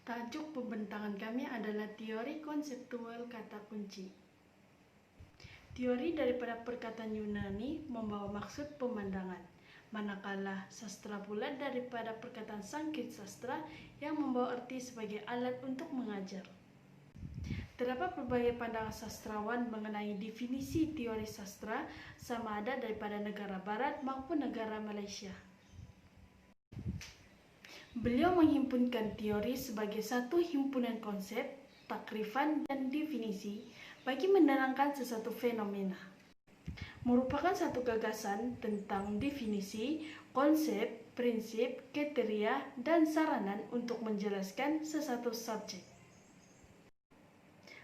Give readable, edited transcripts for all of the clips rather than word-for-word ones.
Tajuk pembentangan kami adalah teori konseptual kata kunci. Teori daripada perkataan Yunani membawa maksud pemandangan, manakala sastra pula daripada perkataan Sanskrit sastra yang membawa arti sebagai alat untuk mengajar. Terdapat pelbagai pandangan sastrawan mengenai definisi teori sastra, sama ada daripada negara barat maupun negara Malaysia. Beliau menghimpunkan teori sebagai satu himpunan konsep, takrifan dan definisi bagi menerangkan sesuatu fenomena. Merupakan satu gagasan tentang definisi, konsep, prinsip, kriteria, dan saranan untuk menjelaskan sesuatu subjek.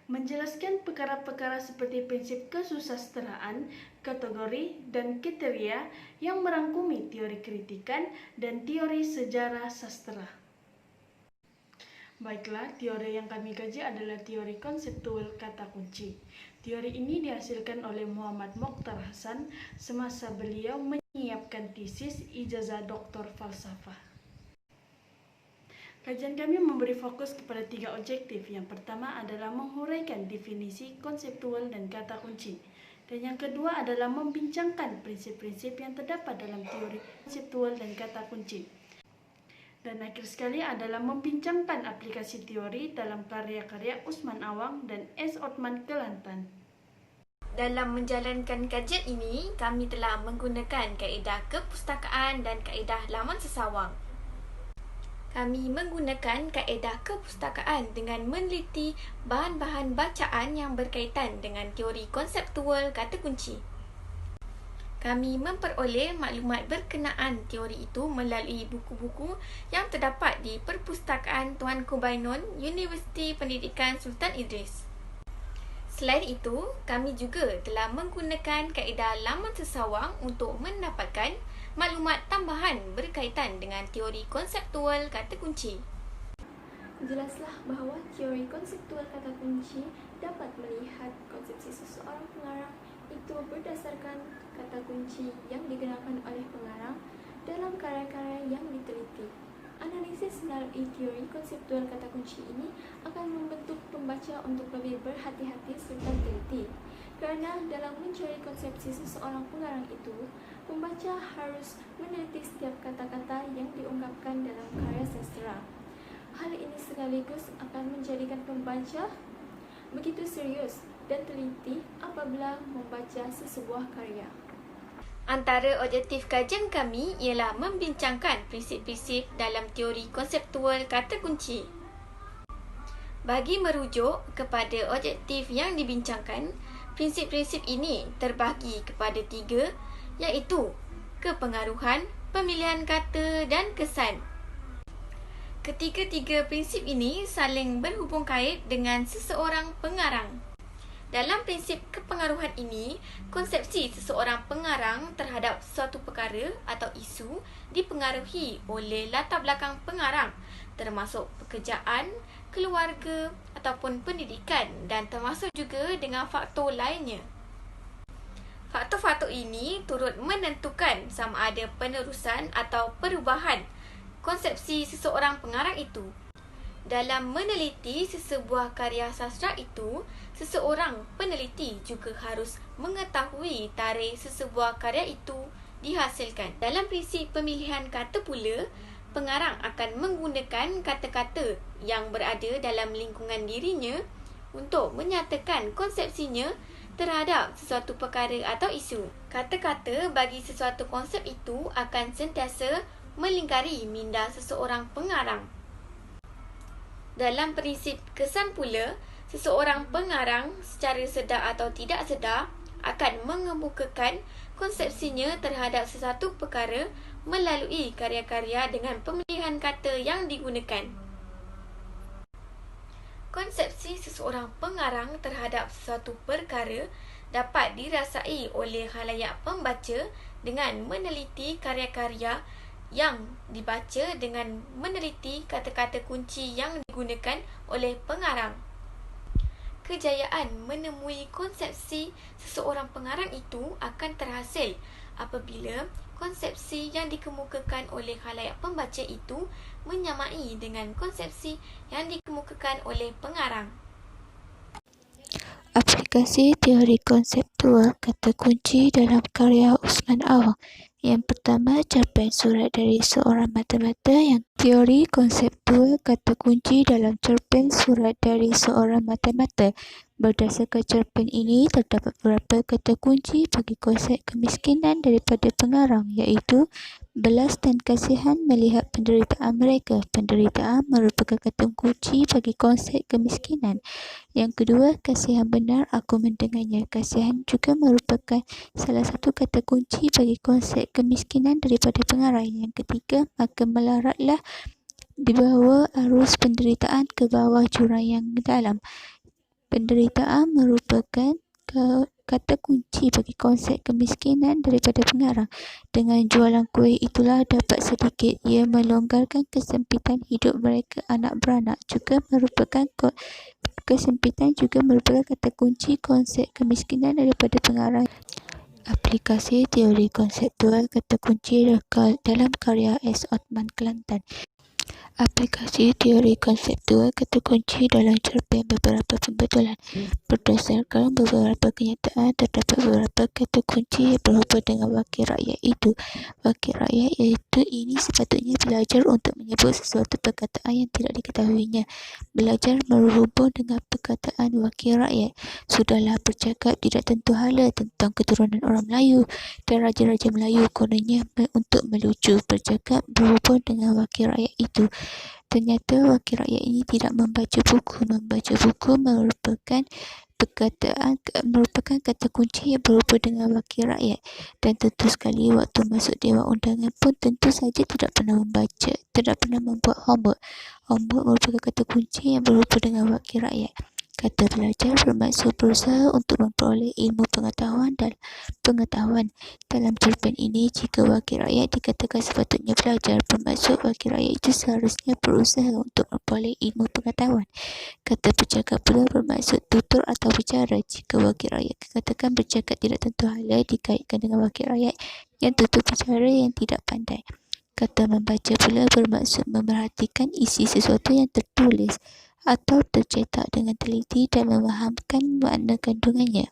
Menjelaskan perkara-perkara seperti prinsip kesusastraan, kategori, dan kriteria yang merangkumi teori kritikan dan teori sejarah sastra. Baiklah, teori yang kami kaji adalah teori konseptual kata kunci. Teori ini dihasilkan oleh Muhammad Mokhtar Hasan semasa beliau menyiapkan tesis ijazah doktor falsafah. Kajian kami memberi fokus kepada 3 objektif. Yang pertama adalah menghuraikan definisi konseptual dan kata kunci. Dan yang kedua adalah membincangkan prinsip-prinsip yang terdapat dalam teori konseptual dan kata kunci. Dan akhir sekali adalah membincangkan aplikasi teori dalam karya-karya Usman Awang dan S. Othman Kelantan. Dalam menjalankan kajian ini, kami telah menggunakan kaedah kepustakaan dan kaedah laman sesawang. Kami menggunakan kaedah kepustakaan dengan meneliti bahan-bahan bacaan yang berkaitan dengan teori konseptual kata kunci. Kami memperoleh maklumat berkenaan teori itu melalui buku-buku yang terdapat di Perpustakaan Tuanku Bainon, Universiti Pendidikan Sultan Idris. Selain itu, kami juga telah menggunakan kaedah laman sesawang untuk mendapatkan maklumat tambahan berkaitan dengan teori konseptual kata kunci. Jelaslah bahawa teori konseptual kata kunci dapat melihat konsepsi seseorang pengarang itu berdasarkan kata kunci yang digunakan oleh pengarang dalam karya-karya yang diteliti. Analisis melalui teori konseptual kata kunci ini akan membentuk pembaca untuk lebih berhati-hati serta teliti. Kerana dalam mencari konsepsi seseorang pengarang itu, pembaca harus meneliti setiap kata-kata yang diungkapkan dalam karya sastra. Hal ini sekaligus akan menjadikan pembaca begitu serius dan teliti apabila membaca sesebuah karya. Antara objektif kajian kami ialah membincangkan prinsip-prinsip dalam teori konseptual kata kunci. Bagi merujuk kepada objektif yang dibincangkan, prinsip-prinsip ini terbahagi kepada 3, iaitu kepengaruhan, pemilihan kata dan kesan. Ketiga-tiga prinsip ini saling berhubung kait dengan seseorang pengarang. Dalam prinsip kepengaruhan ini, konsepsi seseorang pengarang terhadap suatu perkara atau isu dipengaruhi oleh latar belakang pengarang, termasuk pekerjaan, keluarga ataupun pendidikan dan termasuk juga dengan faktor lainnya. Faktor-faktor ini turut menentukan sama ada penerusan atau perubahan konsepsi seseorang pengarang itu. Dalam meneliti sesebuah karya sastra itu, seseorang peneliti juga harus mengetahui tarikh sesebuah karya itu dihasilkan. Dalam prinsip pemilihan kata pula, pengarang akan menggunakan kata-kata yang berada dalam lingkungan dirinya untuk menyatakan konsepsinya terhadap sesuatu perkara atau isu. Kata-kata bagi sesuatu konsep itu akan sentiasa melingkari minda seseorang pengarang. Dalam prinsip kesan pula, seseorang pengarang secara sedar atau tidak sedar akan mengemukakan konsepsinya terhadap sesuatu perkara melalui karya-karya dengan pemilihan kata yang digunakan. Konsepsi seseorang pengarang terhadap sesuatu perkara dapat dirasai oleh khalayak pembaca dengan meneliti karya-karya yang dibaca dengan meneliti kata-kata kunci yang digunakan oleh pengarang. Kejayaan menemui konsepsi seseorang pengarang itu akan terhasil apabila konsepsi yang dikemukakan oleh khalayak pembaca itu menyamai dengan konsepsi yang dikemukakan oleh pengarang. Aplikasi teori konseptual kata kunci dalam karya Usman Awang. Yang pertama, cerpen surat dari seorang mata-mata. Yang teori konseptual kata kunci dalam cerpen surat dari seorang mata-mata. Berdasarkan cerpen ini, terdapat beberapa kata kunci bagi konsep kemiskinan daripada pengarang, iaitu belas dan kasihan melihat penderitaan mereka. Penderitaan merupakan kata kunci bagi konsep kemiskinan. Yang kedua, kasihan benar aku mendengarnya. Kasihan juga merupakan salah satu kata kunci bagi konsep kemiskinan daripada pengarang. Yang ketiga, maka melaratlah di bawah arus penderitaan ke bawah jurang yang dalam. Penderitaan merupakan kata kunci bagi konsep kemiskinan daripada pengarang. Dengan jualan kuih itulah dapat sedikit ia melonggarkan kesempitan hidup mereka anak beranak. Kesempitan juga merupakan kata kunci konsep kemiskinan daripada pengarang. Aplikasi teori konseptual kata kunci dalam karya S. Othman Kelantan. Aplikasi teori konseptual kata kunci dalam cerpen beberapa pembetulan. Berdasarkan beberapa kenyataan, terdapat beberapa kata kunci yang berhubung dengan wakil rakyat itu. Wakil rakyat iaitu ini sepatutnya belajar untuk menyebut sesuatu perkataan yang tidak diketahuinya. Belajar berhubung dengan perkataan wakil rakyat. Sudahlah bercakap tidak tentu hala tentang keturunan orang Melayu dan raja-raja Melayu, kononnya untuk melucu. Bercakap berhubung dengan wakil rakyat itu. Ternyata wakil rakyat ini tidak membaca buku. Membaca buku merupakan kata kunci yang berhubung dengan wakil rakyat. Dan tentu sekali waktu masuk Dewan Undangan pun tentu saja tidak pernah membuat homework. Homework merupakan kata kunci yang berhubung dengan wakil rakyat. Kata belajar bermaksud berusaha untuk memperoleh ilmu pengetahuan. Dalam cerpen ini, jika wakil rakyat dikatakan sepatutnya belajar, bermaksud wakil rakyat itu seharusnya berusaha untuk memperoleh ilmu pengetahuan. Kata bercakap pula bermaksud tutur atau bicara. Jika wakil rakyat dikatakan bercakap tidak tentu hala, dikaitkan dengan wakil rakyat yang tutur bicara yang tidak pandai. Kata membaca pula bermaksud memerhatikan isi sesuatu yang tertulis atau tercetak dengan teliti dan memahamkan makna kandungannya.